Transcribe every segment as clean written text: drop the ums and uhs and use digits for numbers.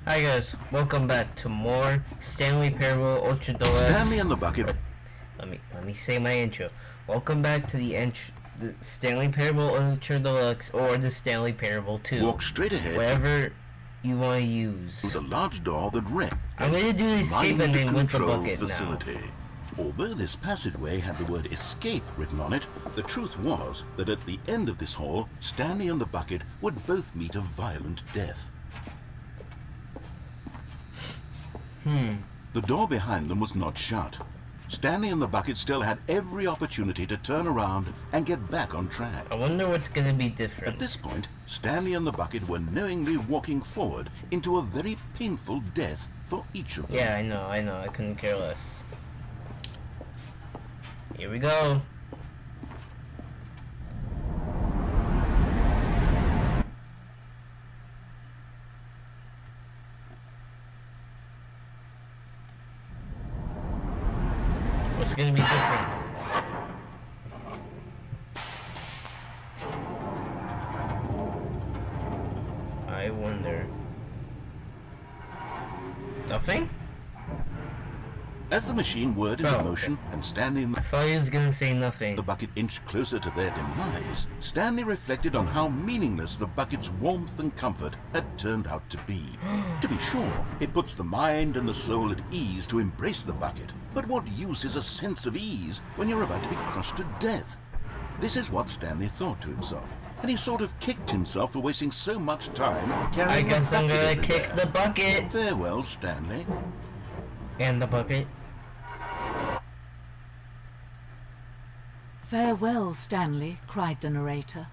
Hi guys, welcome back to more Stanley Parable Ultra Deluxe. Stanley and the Bucket. Let me say my intro. Welcome back to the Stanley Parable Ultra Deluxe or the Stanley Parable 2. Walk straight ahead. Whatever you want to use. With a large door that ran. I'm going to do the escape ending with the bucket facility. Now. Although this passageway had the word escape written on it, the truth was that at the end of this hall, Stanley and the Bucket would both meet a violent death. The door behind them was not shut. Stanley and the Bucket still had every opportunity to turn around and get back on track. I wonder what's going to be different. At this point, Stanley and the Bucket were knowingly walking forward into a very painful death for each of them. Yeah, I know. I couldn't care less. Here we go. What's gonna be different? I wonder. Nothing? As the machine whirred into motion and Stanley and I thought he was gonna say nothing. The Bucket inched closer to their demise, Stanley reflected on how meaningless the Bucket's warmth and comfort had turned out to be. To be sure, it puts the mind and the soul at ease to embrace the Bucket, but what use is a sense of ease when you're about to be crushed to death? This is what Stanley thought to himself, and he sort of kicked himself for wasting so much time carrying the bucket. I guess I'm gonna kick the bucket. Farewell, Stanley. And the bucket. "Farewell, Stanley," cried the narrator,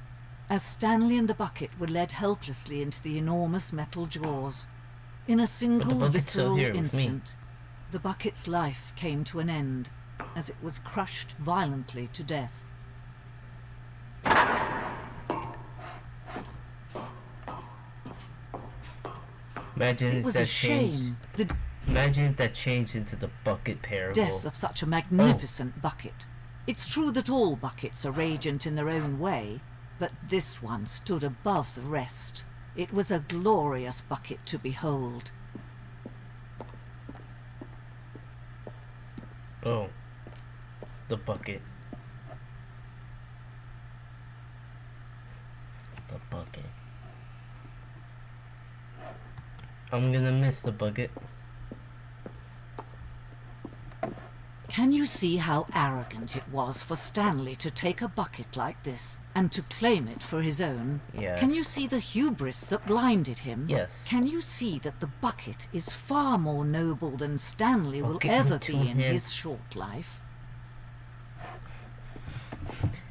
as Stanley and the bucket were led helplessly into the enormous metal jaws. In a single visceral instant, the bucket's life came to an end as it was crushed violently to death. Imagine if that changed into the bucket parable. Death of such a magnificent bucket. It's true that all buckets are radiant in their own way, but this one stood above the rest. It was a glorious bucket to behold. Oh, the bucket. The bucket. I'm gonna miss the bucket. Can you see how arrogant it was for Stanley to take a bucket like this and to claim it for his own? Yes. Can you see the hubris that blinded him? Yes. Can you see that the bucket is far more noble than Stanley will ever be in his short life?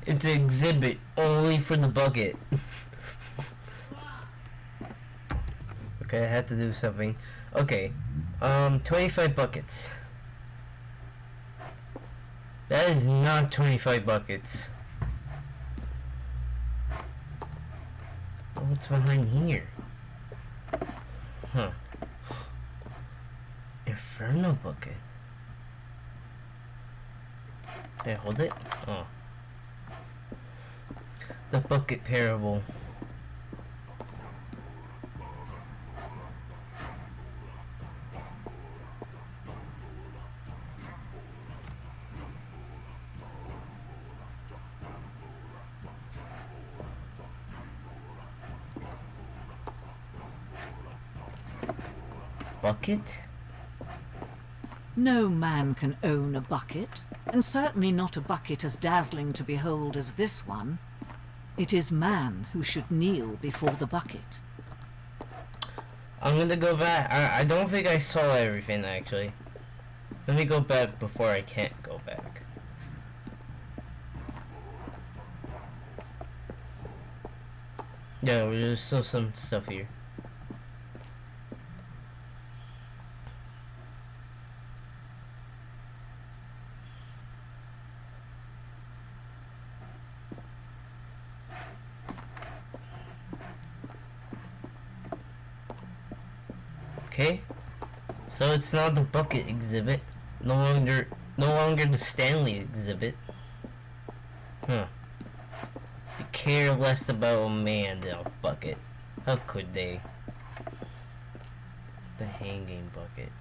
It's an exhibit only for the bucket. Okay, I had to do something. Okay, 25 buckets. That is not 25 buckets. What's behind here? Huh. Inferno bucket. Can I hold it? Oh. The bucket parable. Bucket? No man can own a bucket, and certainly not a bucket as dazzling to behold as this one. It is man who should kneel before the bucket. I'm gonna go back. I don't think I saw everything, actually. Let me go back before I can't go back. Yeah, there's still some stuff here. Okay, so it's now the bucket exhibit, no longer the Stanley exhibit. Huh. They care less about a man than a bucket. How could they? The hanging bucket.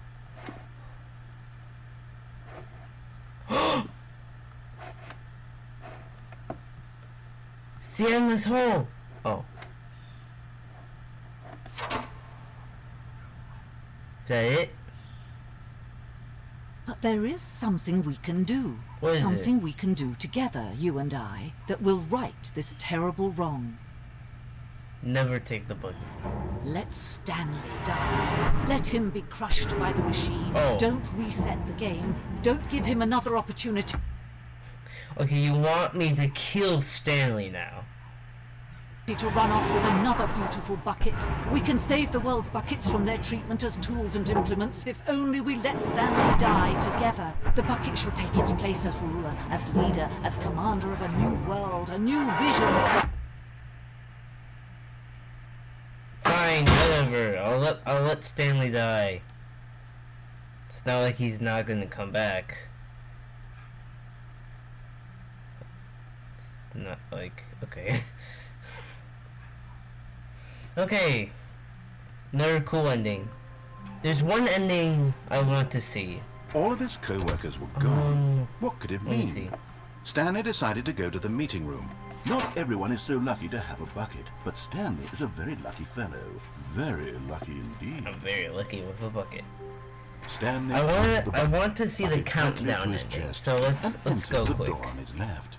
See in this hole. Oh. Is that it? But there is something we can do. What is something it? we can do together, you and I, that will right this terrible wrong. Never take the bucket. Let Stanley die. Let him be crushed by the machine. Oh. Don't reset the game. Don't give him another opportunity Okay, you want me to kill Stanley now? to run off with another beautiful bucket. We can save the world's buckets from their treatment as tools and implements if only we let Stanley die together. The bucket shall take its place as ruler, as leader, as commander of a new world, a new vision. Fine, whatever. I'll let Stanley die. It's not like he's not gonna come back. It's not like okay. Okay. Another cool ending. There's one ending I want to see. All of his co-workers were gone. What could it Let me mean? see. Stanley decided to go to the meeting room. Not everyone is so lucky to have a bucket, but Stanley is a very lucky fellow. Very lucky indeed. I'm very lucky with a bucket. Stanley I want to see the bucket tightly countdown to his ending. chest So let's and go entered the quick. door on his left.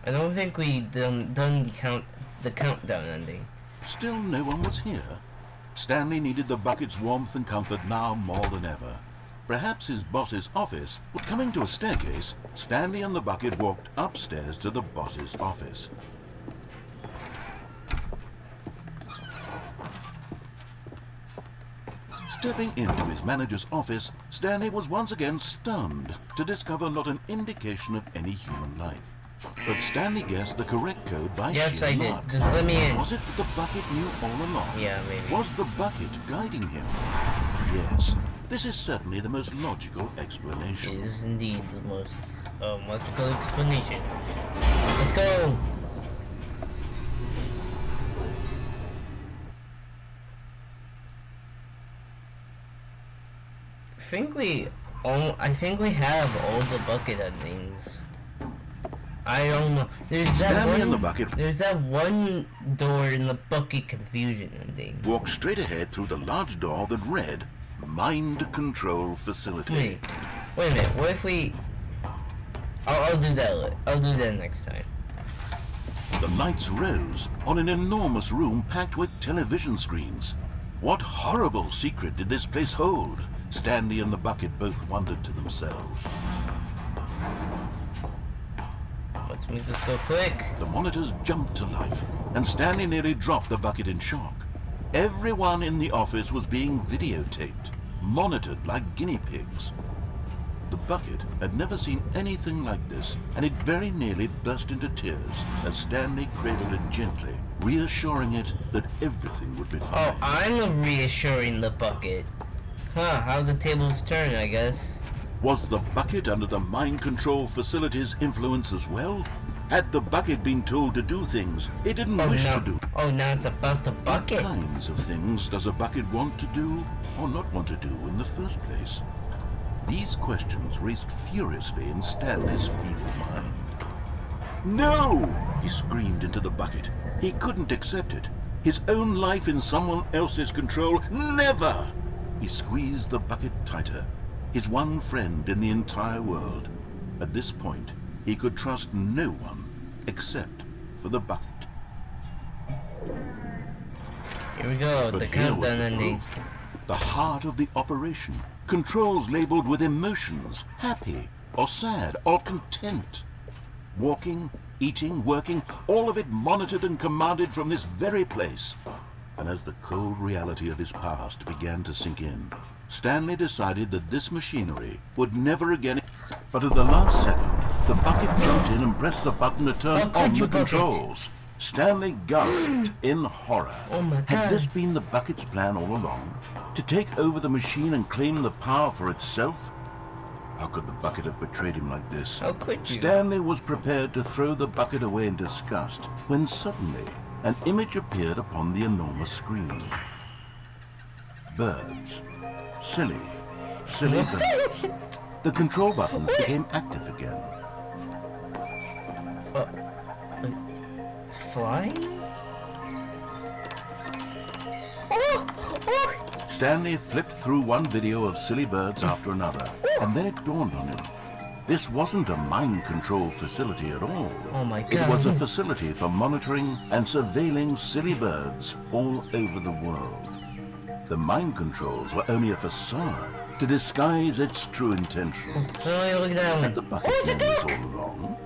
I don't think we done the countdown ending. Still no one was here. Stanley needed the bucket's warmth and comfort now more than ever. Perhaps his boss's office. But coming to a staircase, Stanley and the bucket walked upstairs to the boss's office. Stepping into his manager's office, Stanley was once again stunned to discover not an indication of any human life. But Stanley guessed the correct code by Yes, sheer I did. luck. Just let me in. Was it that the bucket knew all along? Yeah, maybe. Was the bucket guiding him? Yes, this is certainly the most logical It explanation. is indeed the most logical explanation. Let's go. I think we have all the bucket endings. I don't know. Stanley and the bucket There's that one door in the bucket confusion ending. walked straight ahead through the large door that read, Mind Control Facility. Wait a minute. What if we? I'll do that. I'll do that next time. The lights rose on an enormous room packed with television screens. What horrible secret did this place hold? Stanley and the bucket both wondered to themselves. Let's make this go quick. The monitors jumped to life, and Stanley nearly dropped the bucket in shock. Everyone in the office was being videotaped, monitored like guinea pigs. The bucket had never seen anything like this, and it very nearly burst into tears as Stanley cradled it gently, reassuring it that everything would be fine. Oh, I'm reassuring the bucket. Huh, how the tables turn, I guess. Was the bucket under the mind control facility's influence as well? Had the bucket been told to do things it didn't wish to do? Oh, now it's about the bucket. What kinds of things does a bucket want to do or not want to do in the first place? These questions raced furiously in Stanley's feeble mind. No! He screamed into the bucket. He couldn't accept it. His own life in someone else's control, never! He squeezed the bucket tighter. His one friend in the entire world. At this point, he could trust no one except for the bucket. Here we go, But the here was countdown the ending. proof. The heart of the operation. Controls labeled with emotions, happy or sad or content. Walking, eating, working, all of it monitored and commanded from this very place. And as the cold reality of his past began to sink in, Stanley decided that this machinery would never again... But at the last second, the bucket jumped in and pressed the button to turn on the controls. Stanley gasped in horror. Oh my God. Had this been the bucket's plan all along? To take over the machine and claim the power for itself? How could the bucket have betrayed him like this? How could you? Stanley was prepared to throw the bucket away in disgust when suddenly an image appeared upon the enormous screen. birds. Silly birds. The control buttons became active again. Flying? Oh! Stanley flipped through one video of silly birds after another, and then it dawned on him. This wasn't a mind control facility at all. Oh my God. It was a facility for monitoring and surveilling silly birds all over the world. The mind controls were only a facade to disguise its true intentions. Oh, look down. Had the bucket known this all along?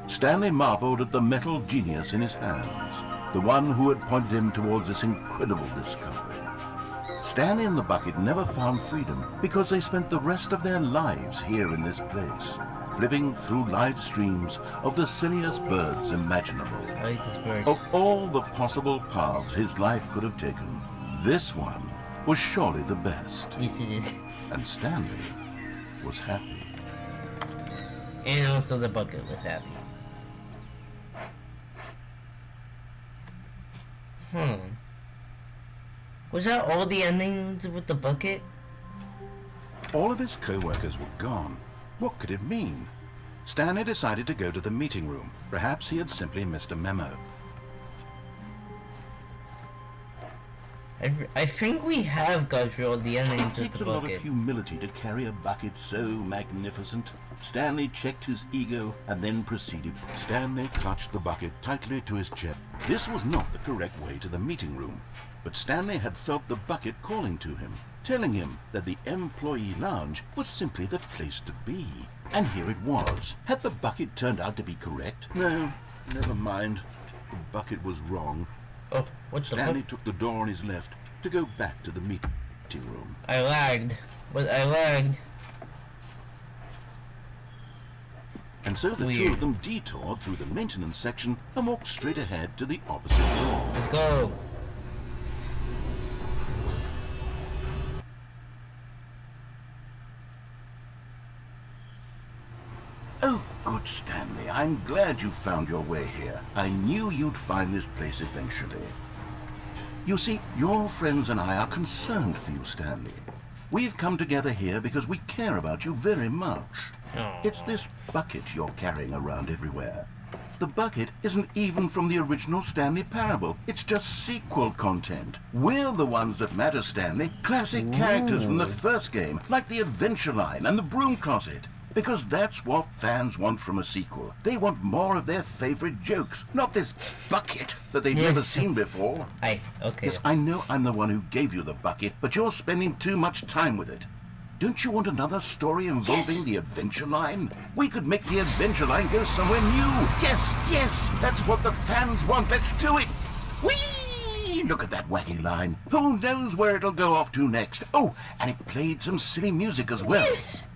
Stanley marveled at the metal genius in his hands, the one who had pointed him towards this incredible discovery. Stanley and the bucket never found freedom because they spent the rest of their lives here in this place, flipping through live streams of the silliest birds imaginable. I like this bird. Of all the possible paths his life could have taken, this one was surely the best. Yes, it is. And Stanley was happy. And also the bucket was happy. Was that all the endings with the bucket? All of his co-workers were gone. What could it mean? Stanley decided to go to the meeting room. Perhaps he had simply missed a memo. I think we have got through all the endings It with takes the a lot bucket. of humility to carry a bucket so magnificent. Stanley checked his ego and then proceeded. Stanley clutched the bucket tightly to his chest. This was not the correct way to the meeting room, but Stanley had felt the bucket calling to him, telling him that the employee lounge was simply the place to be. And here it was. Had the bucket turned out to be correct? No, never mind. The bucket was wrong. Oh, what's the Stanley fuck? took the door on his left to go back to the meeting room. I lagged. But I lagged. And so the two Weird. of them detoured through the maintenance section and walked straight ahead to the opposite door. Let's go. Oh, good Stanley, I'm glad you found your way here. I knew you'd find this place eventually. You see, your friends and I are concerned for you, Stanley. We've come together here because we care about you very much. Aw. It's this bucket you're carrying around everywhere. The bucket isn't even from the original Stanley Parable. It's just sequel content. We're the ones that matter, Stanley. Classic characters from the first game, like the Adventure Line and the Broom Closet. Because that's what fans want from a sequel. They want more of their favorite jokes, not this bucket that they've never Yes. seen before. Okay. Yes, I know I'm the one who gave you the bucket, but you're spending too much time with it. Don't you want another story involving the Adventure Line? We could make the Adventure Line go somewhere new. Yes, that's what the fans want. Let's do it. Whee! Look at that wacky line. Who knows where it'll go off to next? Oh, and it played some silly music as well. Yes!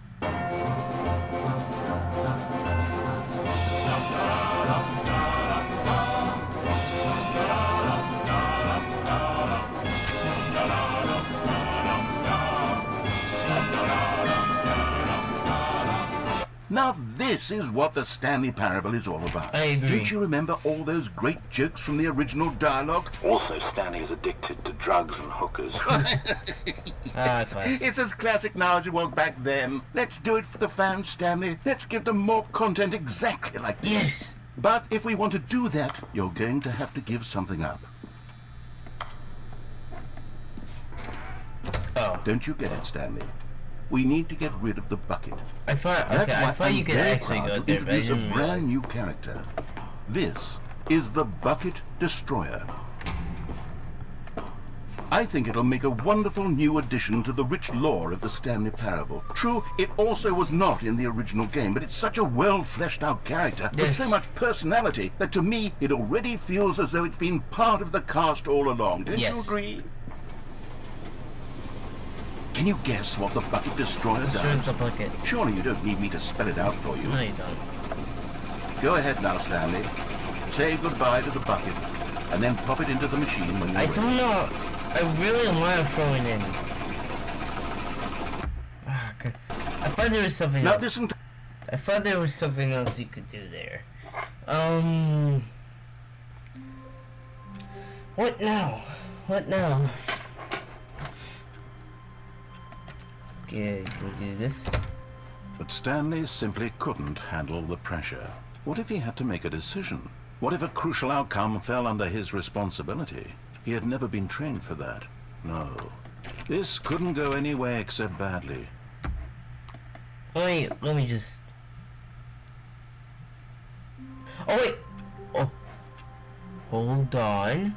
Now this is what the Stanley Parable is all about. I agree. Don't you remember all those great jokes from the original dialogue? Also, Stanley is addicted to drugs and hookers. That's fine. It's as classic now as it was back then. Let's do it for the fans, Stanley. Let's give them more content exactly like this. Yes. But if we want to do that, you're going to have to give something up. Oh. Don't you get it, Stanley? We need to get rid of the bucket. I thought I'm you could very actually proud go to there, but I introduce a didn't brand realize. new character. This is the Bucket Destroyer. I think it'll make a wonderful new addition to the rich lore of the Stanley Parable. True, it also was not in the original game, but it's such a well-fleshed-out character with Yes. so much personality that to me it already feels as though it's been part of the cast all along. Don't you Yes. agree? Can you guess what the Bucket Destroyer Destroys does? the bucket. Surely you don't need me to spell it out for you. No, you don't. Go ahead now, Stanley. Say goodbye to the bucket, and then pop it into the machine when you're I ready. don't know. I really want to throw it in. Ah, good. I thought there was something Now else. listen to... I thought there was something else you could do there. What now? What now? can we do this? But Stanley simply couldn't handle the pressure. What if he had to make a decision? What if a crucial outcome fell under his responsibility? He had never been trained for that. No. This couldn't go any way except badly. Wait, let me just... Oh, wait! Oh. Hold on.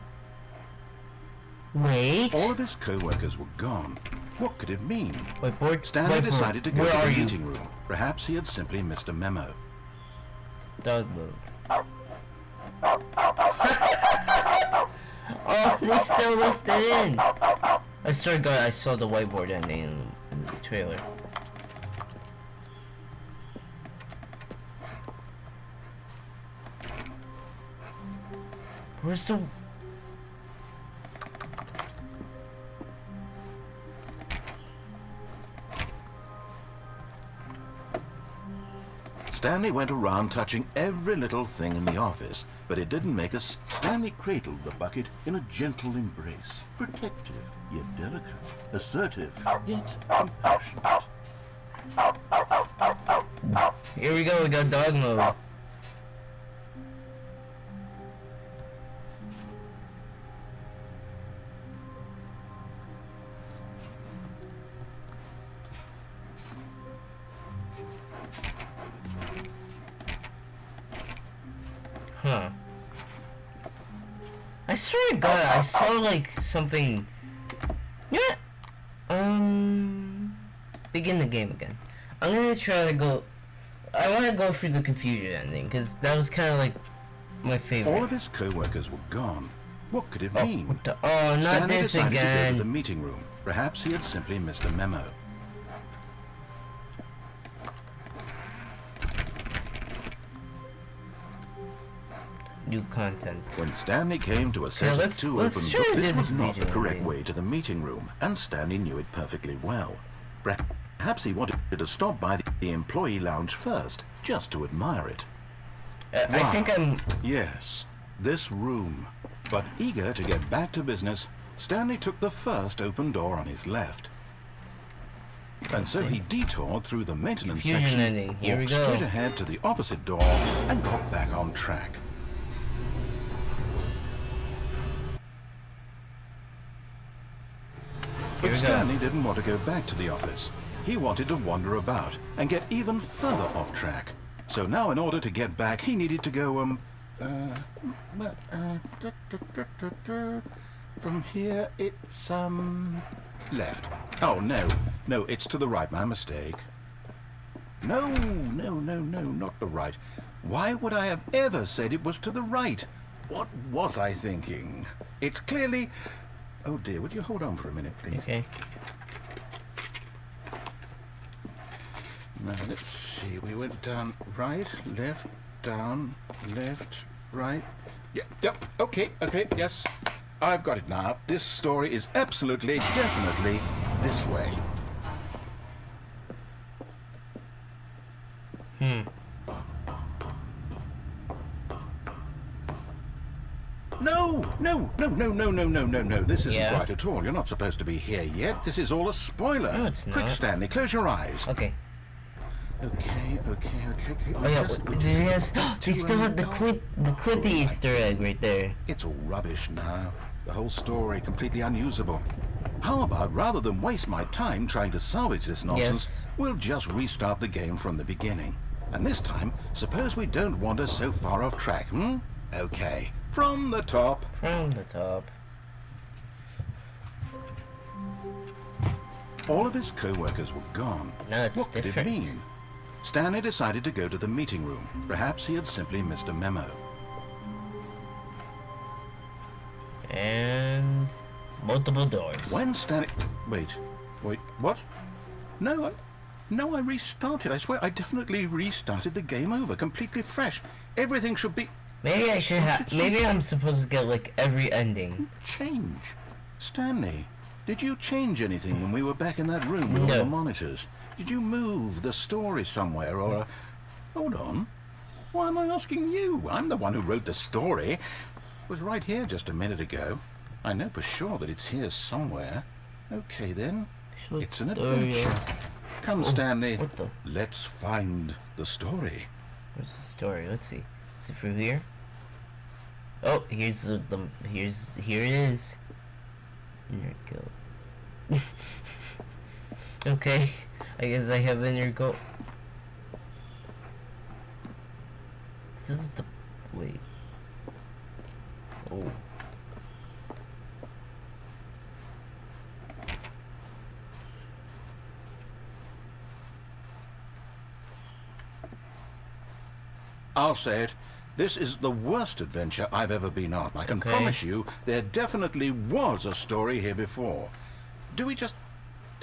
Wait! All of his co-workers were gone. What could it mean? Wait, board... Stanley decided to go where to are the you? meeting room. Perhaps he had simply missed a memo. Dog mode. Oh, they still left it in! I swear to God, I saw the whiteboard ending in the trailer. Where's the... Stanley went around touching every little thing in the office, but it didn't make us. Stanley cradled the bucket in a gentle embrace. Protective, yet delicate. Assertive, yet compassionate. Here we go, we got dog mode. Huh. I swear to God, I saw like something. Yeah. Begin the game again. I'm gonna try to go. I want to go through the confusion ending because that was kind of like my favorite. All of his co-workers were gone. What could it mean? What the, oh, not Stanley this decided to go again. to the meeting room. Perhaps he had simply missed a memo. New content. When Stanley came to a set of two open let's doors, try this this was not the meeting correct room. way to the meeting room, and Stanley knew it perfectly well. Perhaps he wanted to stop by the employee lounge first, just to admire it. I think I'm... Yes, this room. But eager to get back to business, Stanley took the first open door on his left. And so he detoured through the maintenance Confusion section, ending. Here we walked go. straight ahead to the opposite door, and got back on track. Here But we go. Stanley didn't want to go back to the office. He wanted to wander about and get even further off track. So now in order to get back, he needed to go, from here it's, left. Oh, no, it's to the right, my mistake. No, not the right. Why would I have ever said it was to the right? What was I thinking? It's clearly... Oh dear, would you hold on for a minute, please? Okay. Now, let's see. We went down right, left, down, left, right. Yep, okay, yes. I've got it now. This story is absolutely, definitely this way. No. This isn't Yeah? right at all. You're not supposed to be here yet. This is all a spoiler. No, it's Quick, not. Stanley, close your eyes. Okay. Okay. Oh yeah, they still have the clippy Easter egg right there. It's all rubbish now. The whole story completely unusable. How about, rather than waste my time trying to salvage this nonsense, we'll just restart the game from the beginning. And this time, suppose we don't wander so far off track, Okay, from the top. From the top. All of his co-workers were gone. No, it's what different. could it mean? Stanley decided to go to the meeting room. Perhaps he had simply missed a memo. And multiple doors. When Stanley... Wait, what? No, I restarted. I swear, I definitely restarted the game over, completely fresh. Everything should be... Maybe I should have. Maybe I'm supposed to get like every ending. Change. Stanley, did you change anything when we were back in that room with all No. the monitors? Did you move the story somewhere or... Hold on. Why am I asking you? I'm the one who wrote the story. It was right here just a minute ago. I know for sure that it's here somewhere. Okay then. Short It's an story. adventure. Come, Stanley. What the? Let's find the story. Where's the story? Let's see. Is it through here? Oh, here's here it is. Inner goat. Okay, I guess I have inner goat. This is the wait. Oh. I'll say it. This is the worst adventure I've ever been on. I can promise you there definitely was a story here before. Do we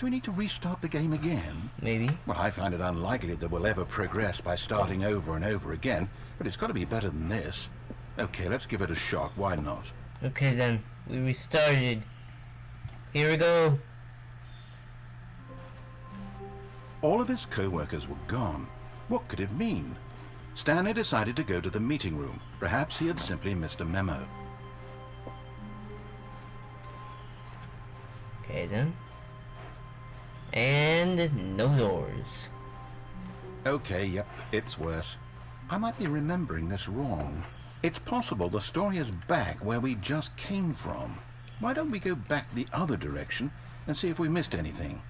need to restart the game again? Maybe. Well, I find it unlikely that we'll ever progress by starting over and over again, but it's got to be better than this. Okay, let's give it a shot. Why not? Okay then, we restarted. Here we go. All of his co-workers were gone. What could it mean? Stanley decided to go to the meeting room. Perhaps he had simply missed a memo. Okay then. And no doors. Okay, yep, it's worse. I might be remembering this wrong. It's possible the story is back where we just came from. Why don't we go back the other direction and see if we missed anything?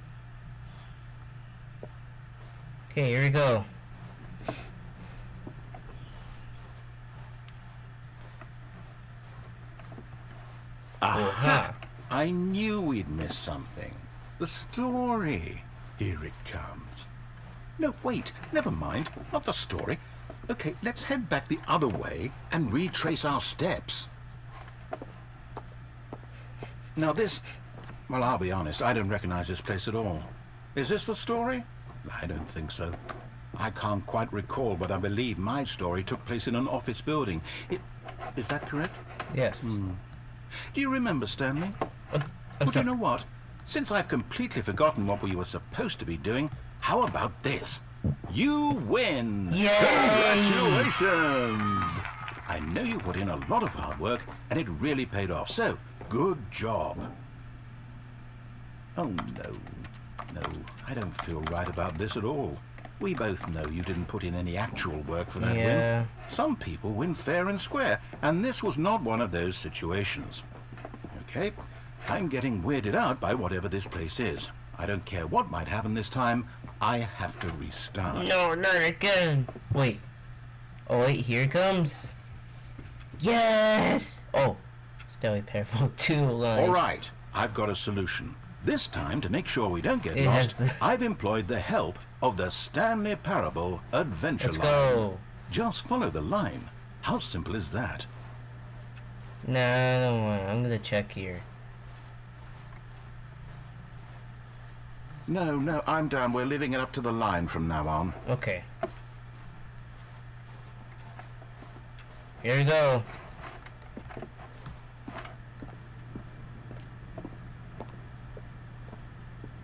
Okay, here we go. Aha! I knew we'd miss something. The story. Here it comes. No, wait, never mind. Not the story. Okay, let's head back the other way and retrace our steps. Now this... Well, I'll be honest, I don't recognize this place at all. Is this the story? I don't think so. I can't quite recall, but I believe my story took place in an office building. Is that correct? Yes. Do you remember, Stanley? Well, do you know what? Since I've completely forgotten what we were supposed to be doing, how about this? You win! Yay! Congratulations! I know you put in a lot of hard work, and it really paid off, so good job. Oh, no. No, I don't feel right about this at all. We both know you didn't put in any actual work for that win. Some people win fair and square, and this was not one of those situations. Okay, I'm getting weirded out by whatever this place is. I don't care what might happen this time, I have to restart. No, not again. Wait. Oh wait, here it comes. Yes! Oh, Stanley Parable 2 line. Alright, I've got a solution. This time, to make sure we don't get lost, I've employed the help of the Stanley Parable Adventure Let's Line. go. Just follow the line. How simple is that? Nah, I don't want. I'm gonna check here. No, I'm down. We're leaving it up to the line from now on. Okay. Here we go.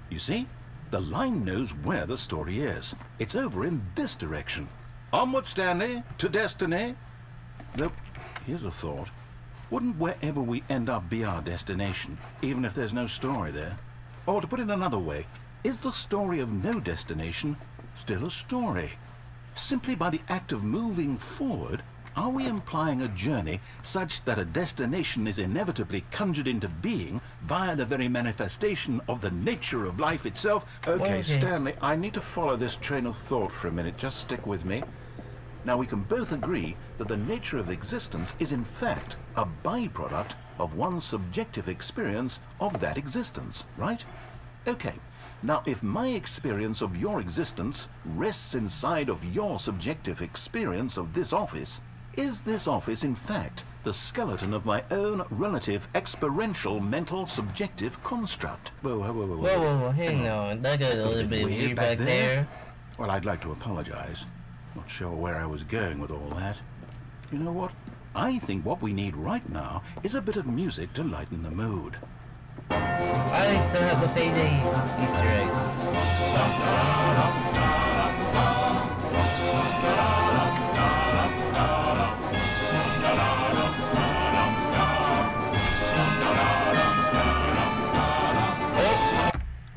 You see? The line knows where the story is. It's over in this direction. Onward, Stanley, to destiny. Though, here's a thought. Wouldn't wherever we end up be our destination, even if there's no story there? Or to put it another way, is the story of no destination still a story? Simply by the act of moving forward, are we implying a journey such that a destination is inevitably conjured into being via the very manifestation of the nature of life itself? Okay, Stanley, I need to follow this train of thought for a minute. Just stick with me. Now, we can both agree that the nature of existence is in fact a byproduct of one's subjective experience of that existence, right? Okay. Now, if my experience of your existence rests inside of your subjective experience of this office, is this office, in fact, the skeleton of my own relative experiential mental subjective construct? Whoa, hang on. That got a little bit weird back there. Well, I'd like to apologize. Not sure where I was going with all that. You know what? I think what we need right now is a bit of music to lighten the mood. I still have the payday Easter egg.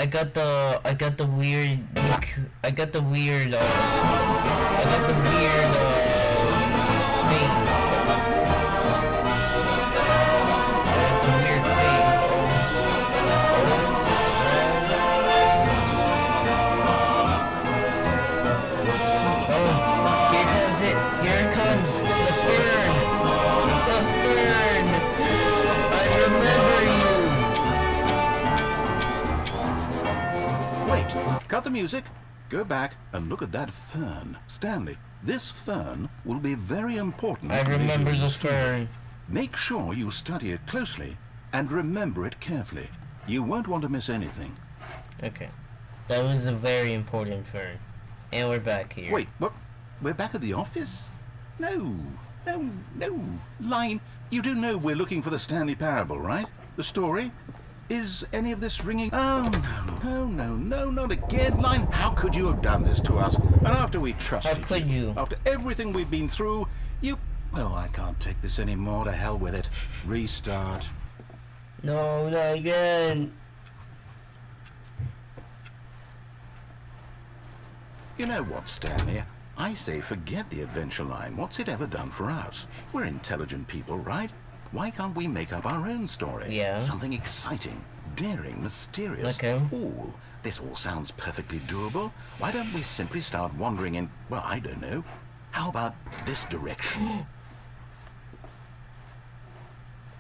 I got the weird, I got the weird, thing. Cut the music, go back and look at that fern. Stanley, this fern will be very important. I remember the fern. Make sure you study it closely and remember it carefully. You won't want to miss anything. Okay. That was a very important fern. And we're back here. Wait, what? We're back at the office? No. Line, you do know we're looking for the Stanley Parable, right? The story? Is any of this ringing? Oh, no, not again. Line, how could you have done this to us? And after we trusted How could you? After everything we've been through, you... Oh, I can't take this anymore. To hell with it. Restart. No, not again. You know what, Stanley? I say forget the adventure line. What's it ever done for us? We're intelligent people, right? Why can't we make up our own story? Yeah. Something exciting, daring, mysterious. Okay. Ooh, this all sounds perfectly doable. Why don't we simply start wandering in, well, I don't know. How about this direction?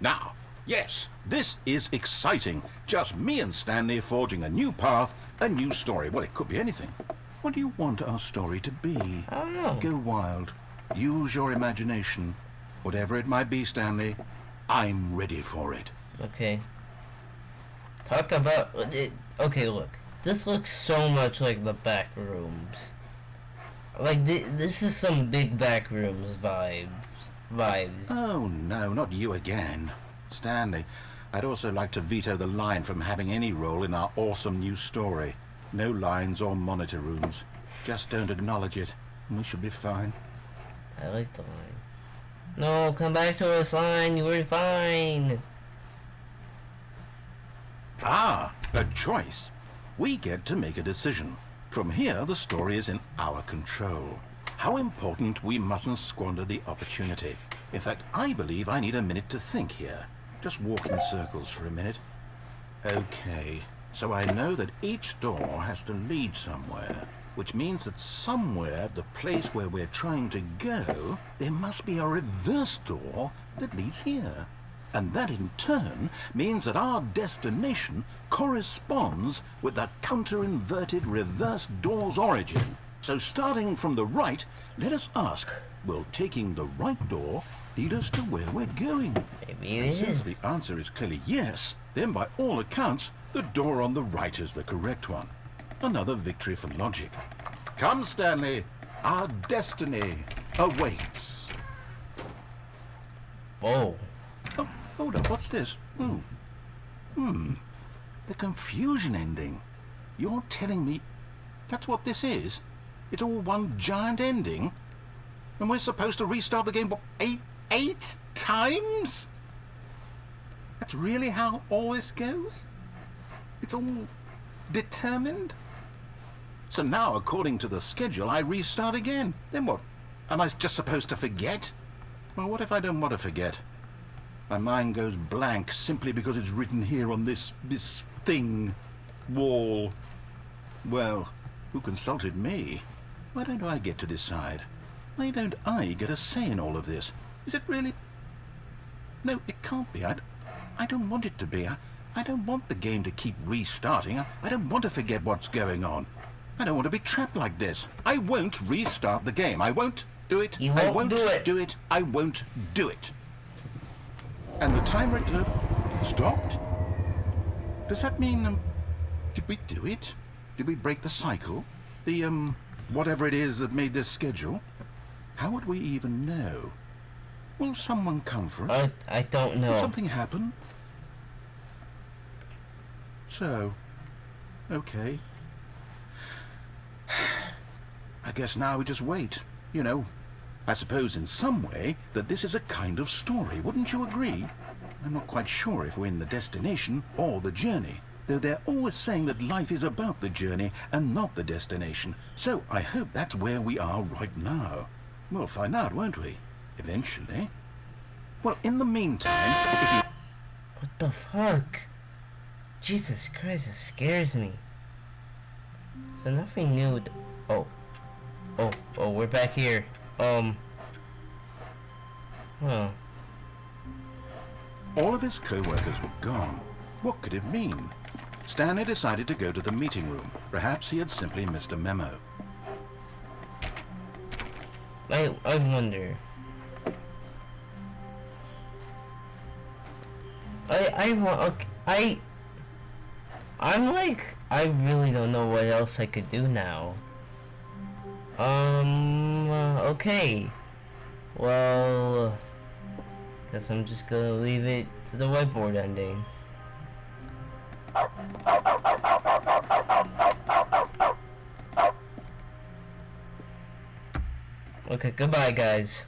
Now, yes, this is exciting. Just me and Stanley forging a new path, a new story. Well, it could be anything. What do you want our story to be? I don't know. Go wild. Use your imagination. Whatever it might be, Stanley, I'm ready for it. Okay. Talk about it. Okay, look. This looks so much like the back rooms. Like this is some big back rooms vibes. Oh no, not you again. Stanley, I'd also like to veto the line from having any role in our awesome new story. No lines or monitor rooms. Just don't acknowledge it, and we should be fine. I like the line. No, come back to us, line. You were fine. Ah, a choice. We get to make a decision. From here, the story is in our control. How important we mustn't squander the opportunity. In fact, I believe I need a minute to think here. Just walk in circles for a minute. Okay, so I know that each door has to lead somewhere, which means that somewhere at the place where we're trying to go, there must be a reverse door that leads here. And that in turn means that our destination corresponds with the counter-inverted reverse door's origin. So starting from the right, let us ask, will taking the right door lead us to where we're going? Maybe it And since is. the answer is clearly yes, then by all accounts, the door on the right is the correct one. Another victory for logic. Come, Stanley. Our destiny awaits. Whoa. Oh, hold up. What's this? The confusion ending. You're telling me that's what this is? It's all one giant ending? And we're supposed to restart the game, what, eight times? That's really how all this goes? It's all determined? So now, according to the schedule, I restart again. Then what? Am I just supposed to forget? Well, what if I don't want to forget? My mind goes blank simply because it's written here on this thing, wall. Well, who consulted me? Why don't I get to decide? Why don't I get a say in all of this? Is it really? No, it can't be. I don't want it to be. I don't want the game to keep restarting. I don't want to forget what's going on. I don't want to be trapped like this. I won't restart the game. I won't do it. You I won't won't do it. do it. I won't do it. And the timer stopped? Does that mean, did we do it? Did we break the cycle? The, whatever it is that made this schedule? How would we even know? Will someone come for us? I don't know. Will something happen? So, okay. I guess now we just wait, you know. I suppose in some way that this is a kind of story, wouldn't you agree? I'm not quite sure if we're in the destination or the journey. though they're always saying that life is about the journey and not the destination. So I hope that's where we are right now. We'll find out, won't we? Eventually. Well, in the meantime, if you... What the fuck? Jesus Christ, it scares me. So nothing new. Oh, we're back here. Huh. All of his co-workers were gone. What could it mean? Stanley decided to go to the meeting room. Perhaps he had simply missed a memo. I wonder. I'm like, I really don't know what else I could do now. Okay. Well, guess I'm just gonna leave it to the whiteboard ending. Okay, goodbye, guys.